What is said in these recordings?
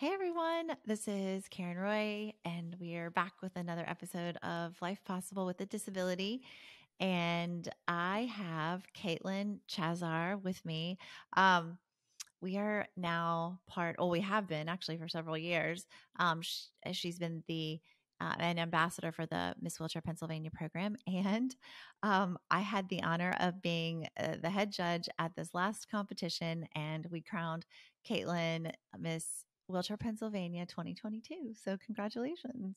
Hey everyone, this is Karen Roy, and we are back with another episode of Life Possible with a Disability. And I have Caitlin Chasar with me. We are now we have been actually for several years. She's been an ambassador for the Miss Wheelchair Pennsylvania program. And I had the honor of being the head judge at this last competition, and we crowned Caitlin Miss Wheelchair Pennsylvania 2022. So congratulations.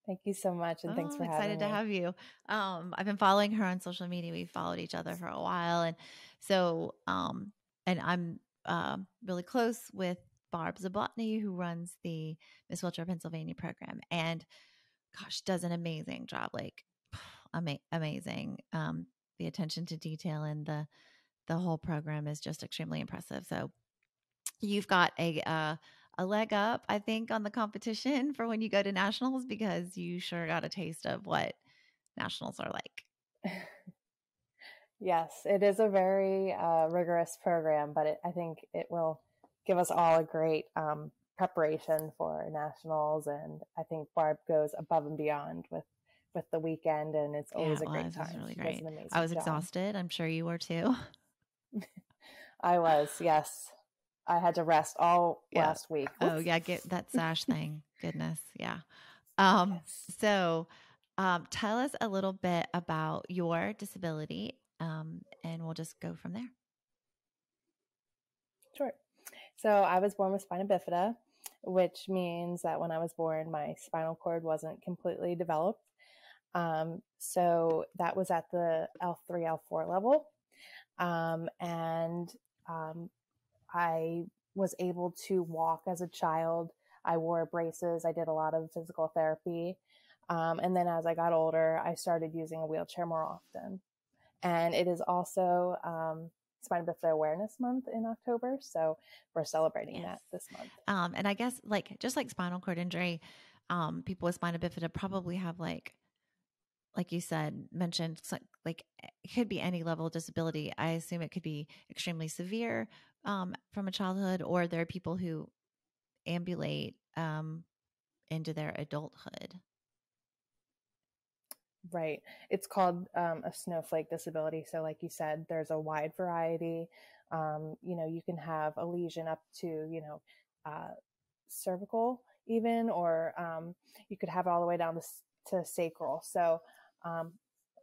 Thank you so much. And thanks for having me. Excited to have you. I've been following her on social media. We've followed each other for a while. And so, and I'm really close with Barb Zablotny, who runs the Miss Wheelchair Pennsylvania program. And gosh, does an amazing job, like amazing. The attention to detail and the whole program is just extremely impressive. So you've got a leg up, I think, on the competition for when you go to nationals, because you sure got a taste of what nationals are like. Yes, it is a very rigorous program, but I think it will give us all a great preparation for nationals. And I think Barb goes above and beyond with the weekend, and it's always a great time. It was really she great. Does an amazing I was job. exhausted. I'm sure you were too. I was, yes. I had to rest all last week. Oops. Oh yeah, get that sash thing. Goodness, yeah. Yes. So tell us a little bit about your disability, and we'll just go from there. Sure. So I was born with spina bifida, which means that when I was born, my spinal cord wasn't completely developed. So that was at the L3, L4 level. And I was able to walk as a child. I wore braces. I did a lot of physical therapy. And then as I got older, I started using a wheelchair more often. And it is also Spina Bifida Awareness Month in October. So we're celebrating that this month. And I guess just like spinal cord injury, people with spina bifida probably have like you said, mentioned, like it could be any level of disability. I assume it could be extremely severe from a childhood, or there are people who ambulate into their adulthood. Right. It's called a snowflake disability. So like you said, there's a wide variety. You can have a lesion up to, cervical even, or you could have it all the way down to sacral. So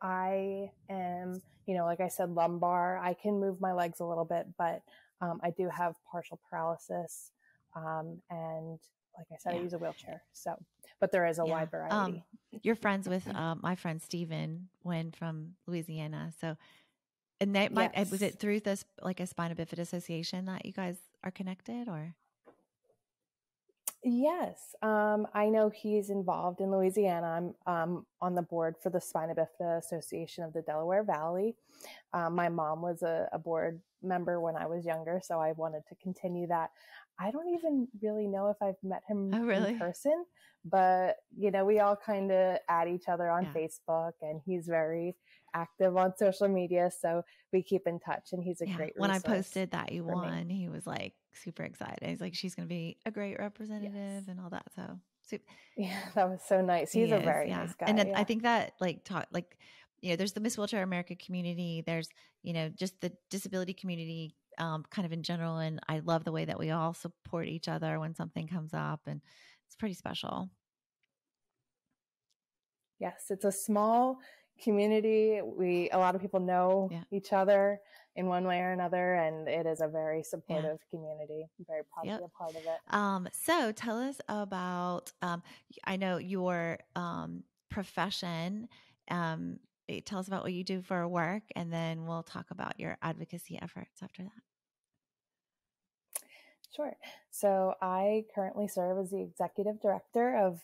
I am, like I said, lumbar. I can move my legs a little bit, but I do have partial paralysis. And like I said, I use a wheelchair. So, but there is a wide variety. You're friends with my friend Steven Wynn from Louisiana. So, and that was it through this, like a Spina Bifida Association that you guys are connected, or? Yes. I know he's involved in Louisiana. I'm on the board for the Spina Bifida Association of the Delaware Valley. My mom was a board member when I was younger, so I wanted to continue that. I don't even really know if I've met him in person, but we all kind of add each other on Facebook, and he's very active on social media, so we keep in touch, and he's a great resource. When I posted that you won, he was like super excited. He's like, she's going to be a great representative and all that. So yeah, that was so nice. He's a very nice guy. And then I think that there's the Miss Wheelchair America community. There's, just the disability community kind of in general. And I love the way that we all support each other when something comes up, and it's pretty special. Yes, it's a small community. A lot of people know each other in one way or another, and it is a very supportive community. I'm very proud to be a part of it. So tell us about, I know your profession. Tell us about what you do for work, and then we'll talk about your advocacy efforts after that. Sure. So I currently serve as the executive director of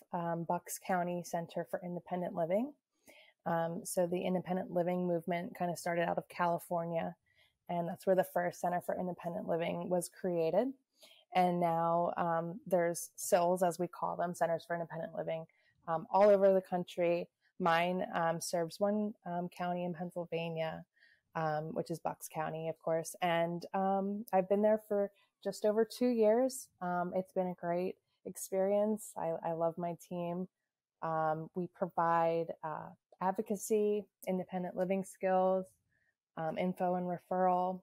Bucks County Center for Independent Living. So the independent living movement kind of started out of California, and that's where the first Center for Independent Living was created. And now there's CILs, as we call them, Centers for Independent Living, all over the country. Mine serves one county in Pennsylvania. which is Bucks County, of course. And I've been there for just over 2 years. It's been a great experience. I love my team. We provide advocacy, independent living skills, info and referral,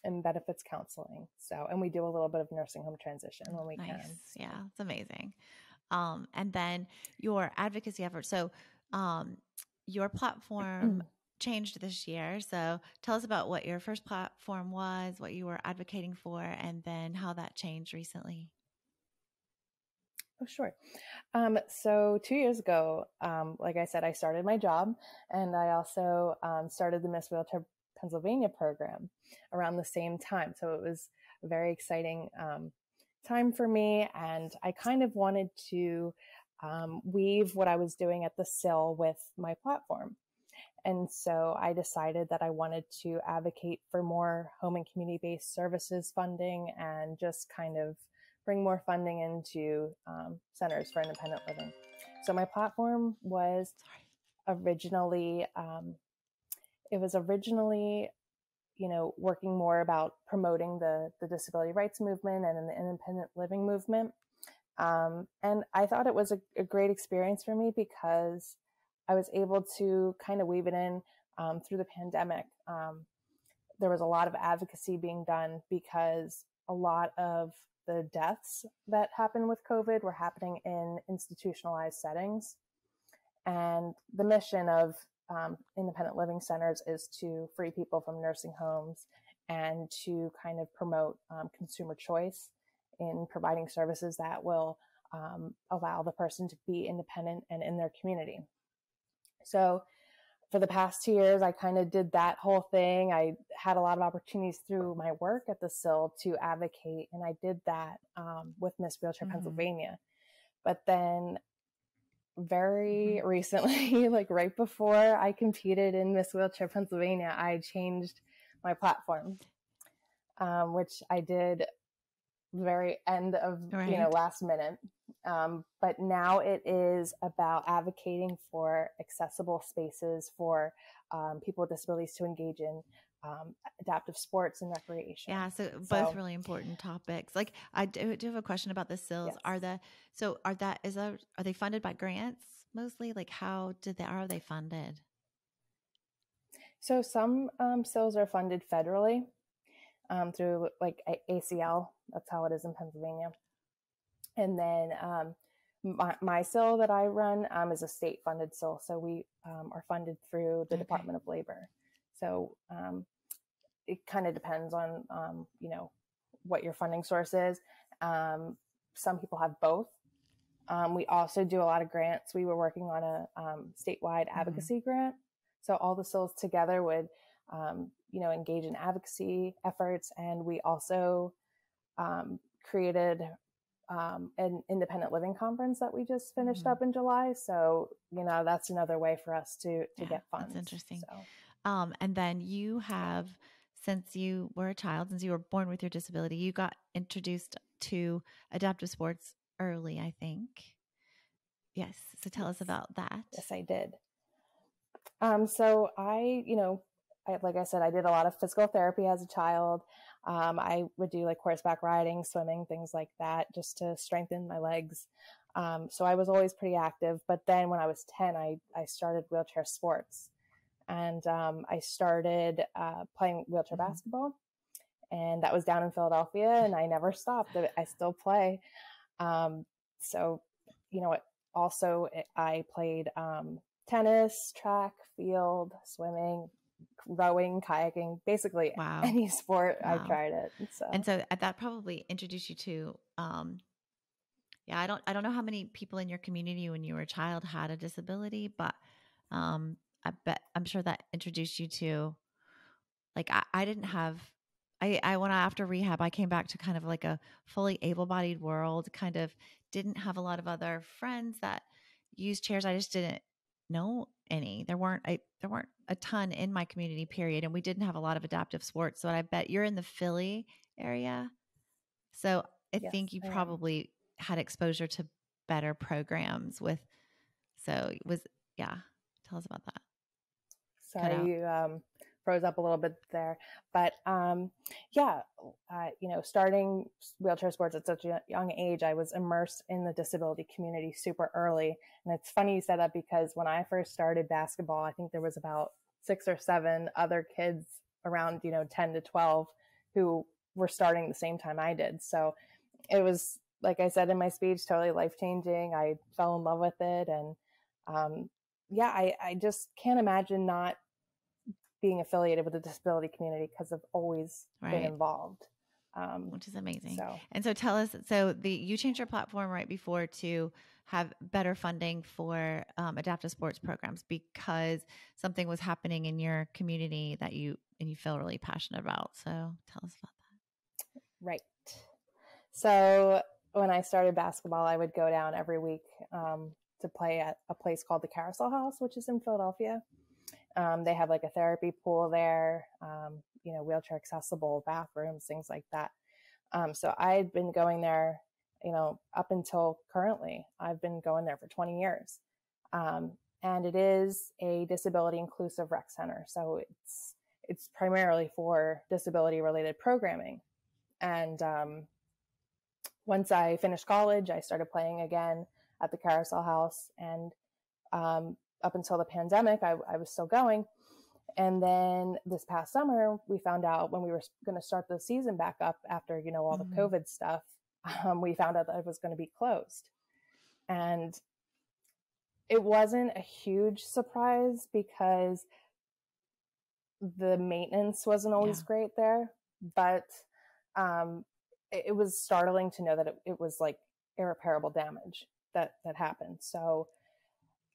and benefits counseling. So, and we do a little bit of nursing home transition when we can. So. Yeah, it's amazing. And then your advocacy effort. So, your platform changed this year. So tell us about what your first platform was, what you were advocating for, and then how that changed recently. Oh, sure. So 2 years ago, like I said, I started my job, and I also started the Miss Wheelchair Pennsylvania program around the same time. So it was a very exciting time for me, and I kind of wanted to weave what I was doing at the SIL with my platform. And so I decided that I wanted to advocate for more home and community-based services funding and just kind of bring more funding into centers for independent living. So my platform was originally, working more about promoting the disability rights movement and the independent living movement. And I thought it was a great experience for me because I was able to kind of weave it in through the pandemic. There was a lot of advocacy being done because a lot of the deaths that happened with COVID were happening in institutionalized settings. And the mission of independent living centers is to free people from nursing homes and to kind of promote consumer choice in providing services that will allow the person to be independent and in their community. So for the past 2 years, I kind of did that whole thing. I had a lot of opportunities through my work at the SIL to advocate, and I did that with Miss Wheelchair Pennsylvania. But then very recently, like right before I competed in Miss Wheelchair Pennsylvania, I changed my platform, which I did very end of, last minute. But now it is about advocating for accessible spaces for people with disabilities to engage in adaptive sports and recreation. Yeah, so both really important topics. Like I do have a question about the SILs. Yes. Are they funded by grants mostly? Like how are they funded? So some SILs are funded federally through like ACL. That's how it is in Pennsylvania. And then my SIL that I run is a state funded SIL. So we are funded through the Department of Labor. So it kind of depends on, what your funding source is. Some people have both. We also do a lot of grants. We were working on a statewide advocacy grant. So all the SILs together would, engage in advocacy efforts. And we also created an independent living conference that we just finished up in July. So, that's another way for us to get funds. That's interesting. So. And then you have, since you were a child, since you were born with your disability, you got introduced to adaptive sports early, I think. Yes. So tell us about that. Yes, I did. So like I said, I did a lot of physical therapy as a child. I would do like horseback riding, swimming, things like that, just to strengthen my legs. So I was always pretty active. But then when I was 10, I started wheelchair sports. And I started playing wheelchair basketball. And that was down in Philadelphia. And I never stopped. I still play. So, I played tennis, track, field, swimming, rowing, kayaking, basically any sport. I tried it. And so that probably introduced you to, I don't know how many people in your community when you were a child had a disability, but I'm sure that introduced you to, like, I didn't have, when after rehab, I came back to kind of like a fully able-bodied world, kind of didn't have a lot of other friends that used chairs. I just didn't know any. There weren't a ton in my community, period. And we didn't have a lot of adaptive sports. So I bet you're in the Philly area. So I think you probably had exposure to better programs tell us about that. Sorry, you froze up a little bit there. But yeah, starting wheelchair sports at such a young age, I was immersed in the disability community super early. And it's funny you said that, because when I first started basketball, I think there was about 6 or 7 other kids around, 10 to 12 who were starting the same time I did. So it was, like I said in my speech, totally life-changing. I fell in love with it. And I just can't imagine not being affiliated with the disability community, because I've always been involved. Which is amazing. So. And so tell us, you changed your platform right before to have better funding for adaptive sports programs because something was happening in your community that you feel really passionate about. So tell us about that. Right. So when I started basketball, I would go down every week to play at a place called the Carousel House, which is in Philadelphia. They have like a therapy pool there, wheelchair accessible bathrooms, things like that. So I'd been going there, up until currently. I've been going there for 20 years. And it is a disability inclusive rec center. So it's primarily for disability related programming. And once I finished college, I started playing again at the Carousel House. And up until the pandemic, I was still going. And then this past summer, we found out when we were going to start the season back up after, all the COVID stuff, we found out that it was going to be closed. And it wasn't a huge surprise because the maintenance wasn't always great there, but it was startling to know that it was like irreparable damage that happened. So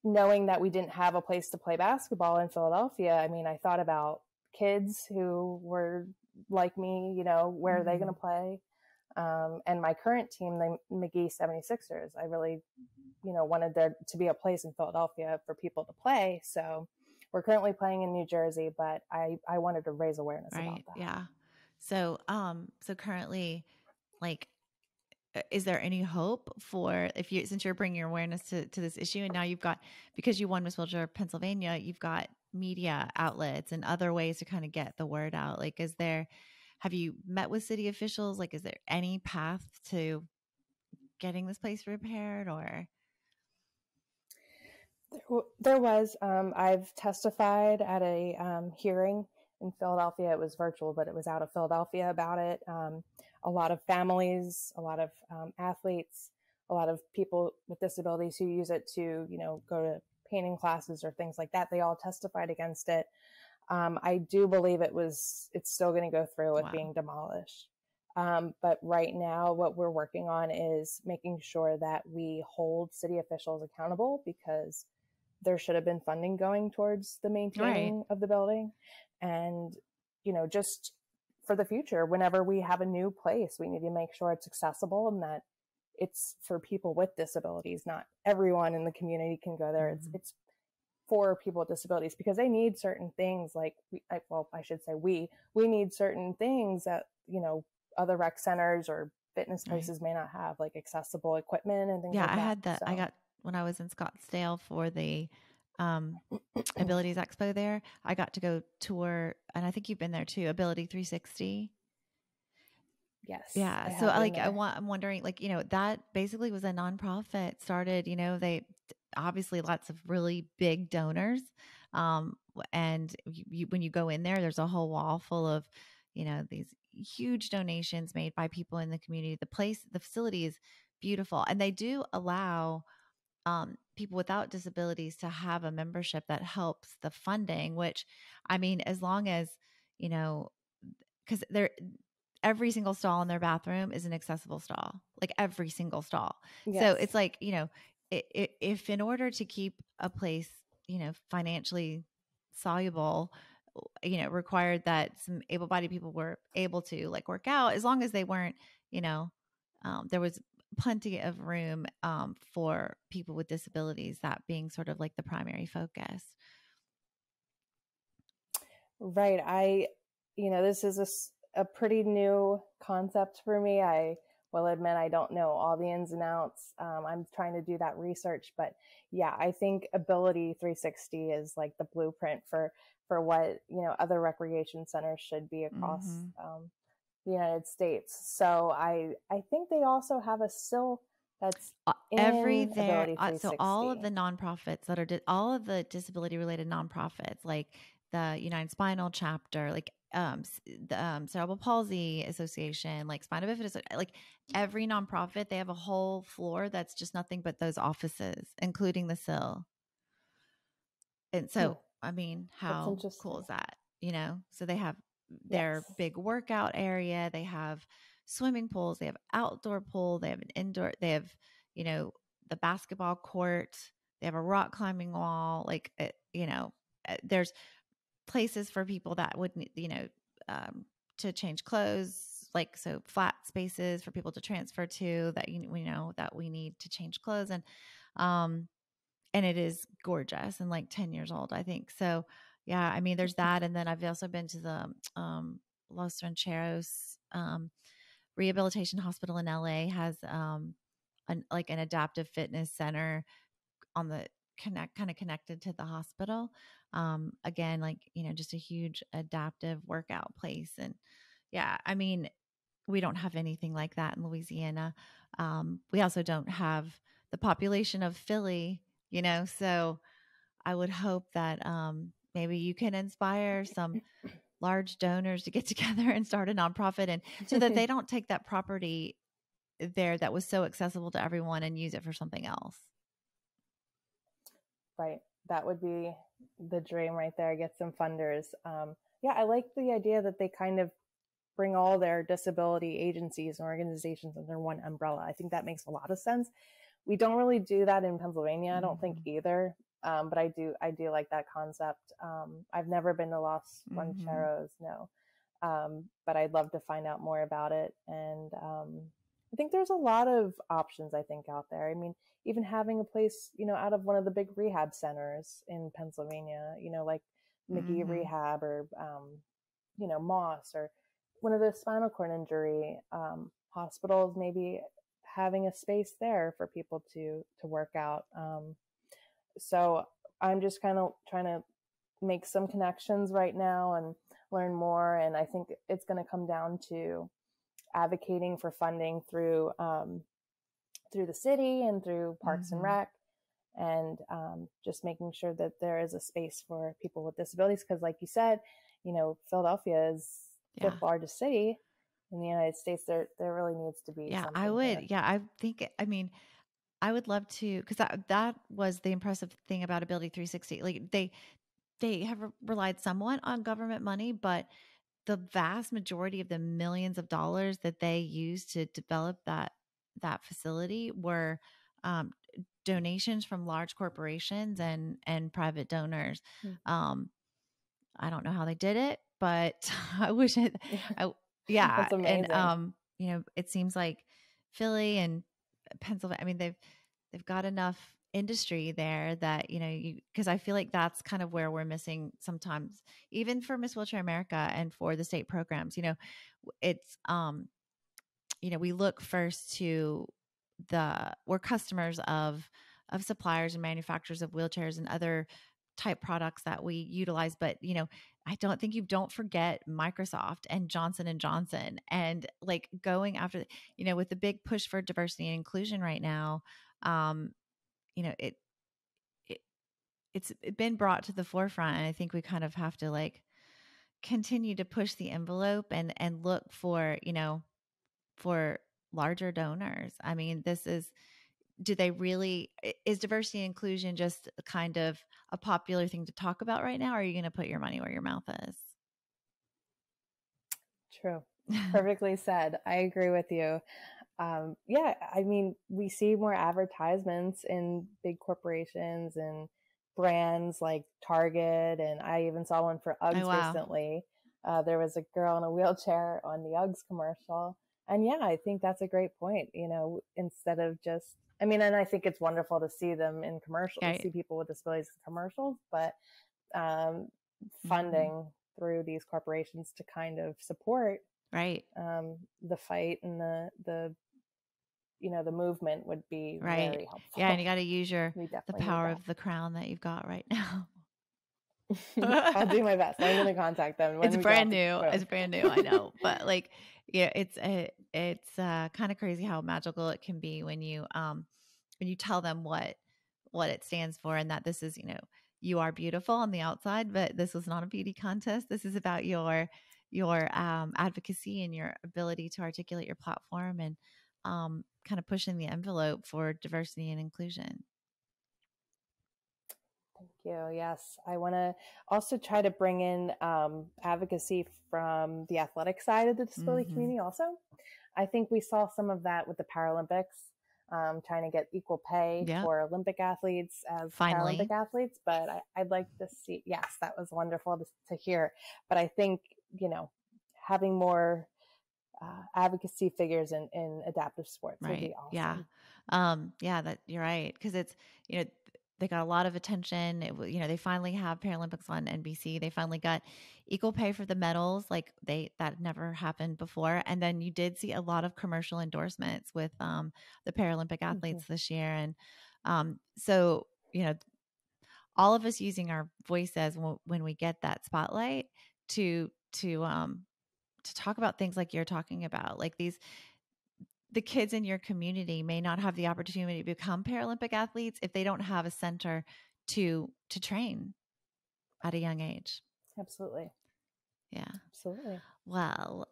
knowing that we didn't have a place to play basketball in Philadelphia, I mean, I thought about kids who were like me, where are they going to play? And my current team, the Magee 76ers, I really, wanted there to be a place in Philadelphia for people to play. So we're currently playing in New Jersey, but I wanted to raise awareness about that. Yeah. So, so currently, like, is there any hope for since you're bringing awareness to this issue, and now you've got, because you won Miss Wheelchair Pennsylvania, you've got media outlets and other ways to kind of get the word out. Like, have you met with city officials? Like, is there any path to getting this place repaired or? There was, I've testified at a hearing in Philadelphia. It was virtual, but it was out of Philadelphia about it. A lot of families, a lot of athletes, a lot of people with disabilities who use it to, go to painting classes or things like that. They all testified against it. I do believe it's still going to go through with being demolished. But right now, what we're working on is making sure that we hold city officials accountable, because there should have been funding going towards the maintaining of the building. And, just for the future, whenever we have a new place, we need to make sure it's accessible and that it's for people with disabilities. Not everyone in the community can go there. It's for people with disabilities, because they need certain things. Like, I should say we need certain things that, other rec centers or fitness places may not have, like accessible equipment and things like that. Yeah, I had that. So. I got, when I was in Scottsdale for the Abilities Expo there, I got to go tour, and I think you've been there too, Ability 360. Yes. Yeah. So I'm wondering, like, that basically was a nonprofit started, they obviously lots of really big donors. And when you go in there, there's a whole wall full of, these huge donations made by people in the community. The facility is beautiful, and they do allow people without disabilities to have a membership that helps the funding, which, I mean, as long as, because every single stall in their bathroom is an accessible stall, like every single stall. Yes. So it's like, if in order to keep a place, financially soluble, required that some able-bodied people were able to like work out, as long as they weren't, there was plenty of room for people with disabilities, that being sort of like the primary focus. Right. This is a pretty new concept for me. I will admit I don't know all the ins and outs. I'm trying to do that research, but yeah, I think Ability 360 is like the blueprint for what, other recreation centers should be across the United States. So I think they also have a SIL that's in Ability So all of 360. the nonprofits that are all of the disability related nonprofits, like the United Spinal Chapter, like the Cerebral Palsy Association, like Spina Bifida, like every nonprofit, they have a whole floor that's just nothing but those offices, including the SIL. And so, I mean, That's how cool interesting. is that? So they have their Yes. big workout area, they have swimming pools, they have outdoor pool, they have an indoor, they have, the basketball court, they have a rock climbing wall, like, there's places for people that would, to change clothes, like, so flat spaces for people to transfer to that, we know that we need to change clothes. And it is gorgeous and like 10 years old, I think. So, yeah, I mean, there's that. And then I've also been to the Los Rancheros Rehabilitation Hospital in LA has an adaptive fitness center on the kind of connected to the hospital. Again, like, just a huge adaptive workout place. And yeah, I mean, we don't have anything like that in Louisiana. We also don't have the population of Philly, so I would hope that maybe you can inspire some large donors to get together and start a nonprofit, and so that they don't take that property there that was so accessible to everyone and use it for something else. Right. That would be the dream right there. Get some funders. Yeah, I like the idea that they kind of bring all their disability agencies and organizations under one umbrella. I think that makes a lot of sense. We don't really do that in Pennsylvania, I don't think either. But I do like that concept. I've never been to Los Rancheros, no. But I'd love to find out more about it. And I think there's a lot of options, I think, out there. I mean, even having a place, out of one of the big rehab centers in Pennsylvania, like Magee Rehab or, Moss, or one of the spinal cord injury hospitals, maybe having a space there for people to work out. So I'm just kind of trying to make some connections right now and learn more. And I think it's going to come down to advocating for funding through the city and through Parks and Rec, and just making sure that there is a space for people with disabilities. Because like you said, Philadelphia is fifth largest city in the United States. There really needs to be something I would. here. Yeah, I think, I mean, I would love to, because that was the impressive thing about Ability 360. Like, they have relied somewhat on government money, but the vast majority of the millions of dollars that they used to develop that facility were donations from large corporations and private donors. I don't know how they did it, but I wish it. Yeah, That's amazing. And it seems like Philly and Pennsylvania, I mean, they've got enough industry there that, because I feel like that's kind of where we're missing sometimes, even for Miss Wheelchair America and for the state programs. It's we look first to we're customers of suppliers and manufacturers of wheelchairs and other type products that we utilize, but I don't forget Microsoft and Johnson and like going after, with the big push for diversity and inclusion right now. It's been brought to the forefront, and I think we kind of have to like continue to push the envelope and look for for larger donors. I mean, is diversity and inclusion just kind of a popular thing to talk about right now? Or are you going to put your money where your mouth is? True. Perfectly said. I agree with you. Yeah, I mean, we see more advertisements in big corporations and brands like Target, and I even saw one for Uggs recently. There was a girl in a wheelchair on the Uggs commercial. And yeah, I think that's a great point. Instead of just, I mean, and I think it's wonderful to see them in commercials, see people with disabilities in commercials, but funding through these corporations to kind of support the fight and the the movement would be Right. very helpful. Yeah. And you got to use We the definitely need power that. of the crown that you've got right now. I'll do my best. I'm going to contact them when It's we get off brand the new. phone. It's brand new. I know, but like, yeah, it's kind of crazy how magical it can be when you tell them what it stands for, and that this is, you are beautiful on the outside, but this is not a beauty contest. This is about your advocacy and your ability to articulate your platform and kind of pushing the envelope for diversity and inclusion. Thank you. Yes, I want to also try to bring in advocacy from the athletic side of the disability community also. I think we saw some of that with the Paralympics, trying to get equal pay for Olympic athletes as Paralympic athletes. But I'd like to see, yes, that was wonderful to hear. But I think, having more advocacy figures in adaptive sports would be awesome. Yeah, that you're right. Because it's, they got a lot of attention. They finally have Paralympics on NBC. They finally got equal pay for the medals. Like that never happened before. And then you did see a lot of commercial endorsements with the Paralympic athletes this year. And so, all of us using our voices when we get that spotlight to talk about things like you're talking about, like the kids in your community may not have the opportunity to become Paralympic athletes if they don't have a center to train at a young age. Absolutely. Yeah. Absolutely. Well,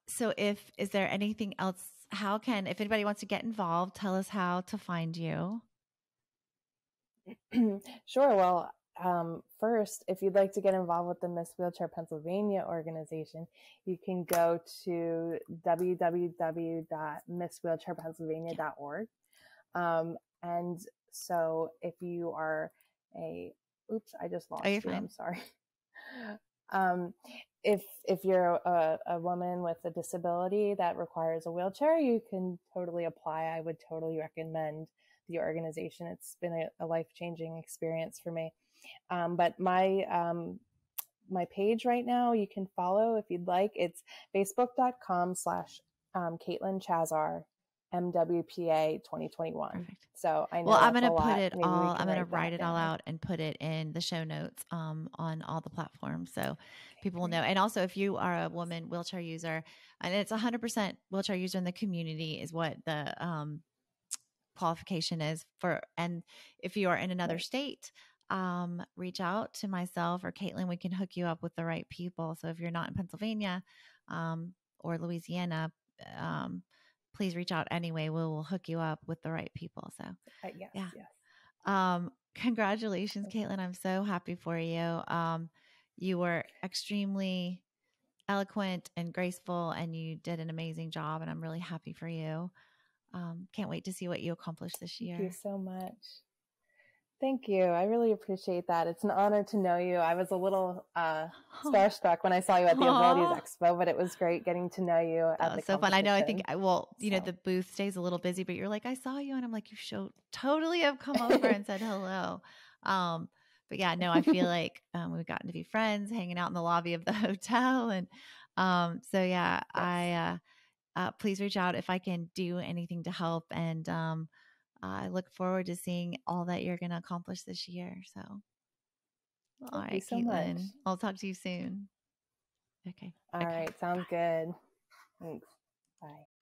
so is there anything else? If anybody wants to get involved, tell us how to find you. Sure. Well, first, if you'd like to get involved with the Miss Wheelchair Pennsylvania organization, you can go to www.misswheelchairpennsylvania.org. And so if you are oops, I just lost you. Fine. I'm sorry. If you're a woman with a disability that requires a wheelchair, you can totally apply. I would totally recommend the organization. It's been a life-changing experience for me. But my page right now, you can follow if you'd like. It's facebook.com/Caitlin Chasar, MWPA 2021. Perfect. So I know I'm going to put it all, I'm going to write it all out and put it in the show notes on all the platforms. So people will know. And also if you are a woman wheelchair user, and it's 100% wheelchair user in the community is what the qualification is for. And if you are in another state, reach out to myself or Caitlin. We can hook you up with the right people. So if you're not in Pennsylvania or Louisiana, please reach out anyway. We'll hook you up with the right people. So yes. Congratulations, Caitlin. I'm so happy for you. You were extremely eloquent and graceful, and you did an amazing job, and I'm really happy for you. Can't wait to see what you accomplish this year. Thank you so much. Thank you. I really appreciate that. It's an honor to know you. I was a little starstruck when I saw you at the Abilities Expo, but it was great getting to know you at the so fun. I know. I think, the booth stays a little busy, but you're like, I saw you, and I'm like, you should totally have come over and said hello. But yeah, no, I feel like we've gotten to be friends, hanging out in the lobby of the hotel, and so yeah, yes. Please reach out if I can do anything to help, and I look forward to seeing all that you're going to accomplish this year. So, all right, Caitlin, I'll talk to you soon. Okay. All right. Sounds good. Thanks. Bye.